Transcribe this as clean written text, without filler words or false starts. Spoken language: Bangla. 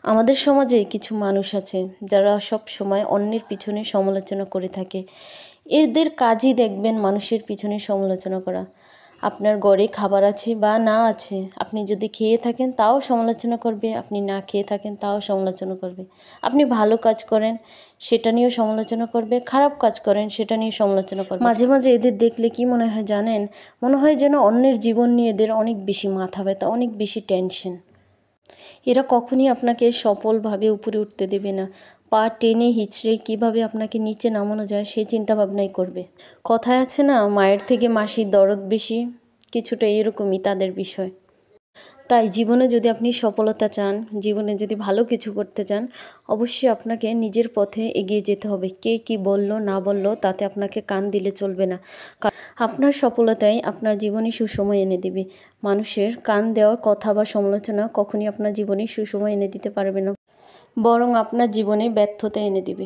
আমাদের সমাজে কিছু মানুষ আছে যারা সব সময় অন্যের পিছনে সমালোচনা করে থাকে। এদের কাজই দেখবেন মানুষের পিছনে সমালোচনা করা। আপনার ঘরে খাবার আছে বা না আছে, আপনি যদি খেয়ে থাকেন তাও সমালোচনা করবে, আপনি না খেয়ে থাকেন তাও সমালোচনা করবে। আপনি ভালো কাজ করেন সেটা নিয়েও সমালোচনা করবে, খারাপ কাজ করেন সেটা নিয়ে সমালোচনা করবে। মাঝে মাঝে এদের দেখলে কি মনে হয় জানেন? মনে হয় যেন অন্যের জীবন নিয়ে এদের অনেক বেশি মাথা ব্যথা, অনেক বেশি টেনশন। এরা কখনই আপনাকে সফলভাবে উপরে উঠতে দেবে না। পা টেনে হিচড়ে কীভাবে আপনাকে নিচে নামানো যায় সেই চিন্তাভাবনাই করবে। কথায় আছে না, মায়ের থেকে মাসির দরদ বেশি, কিছুটা এরকমই তাদের বিষয়। তাই জীবনে যদি আপনি সফলতা চান, জীবনে যদি ভালো কিছু করতে চান, অবশ্যই আপনাকে নিজের পথে এগিয়ে যেতে হবে। কে কি বলল না বলল তাতে আপনাকে কান দিলে চলবে না। আপনার সফলতাই আপনার জীবনে সুসময় এনে দেবে। মানুষের কান দেওয়ার কথা বা সমালোচনা কখনই আপনার জীবনে সুসময় এনে দিতে পারবে না, বরং আপনার জীবনে ব্যর্থতা এনে দিবে।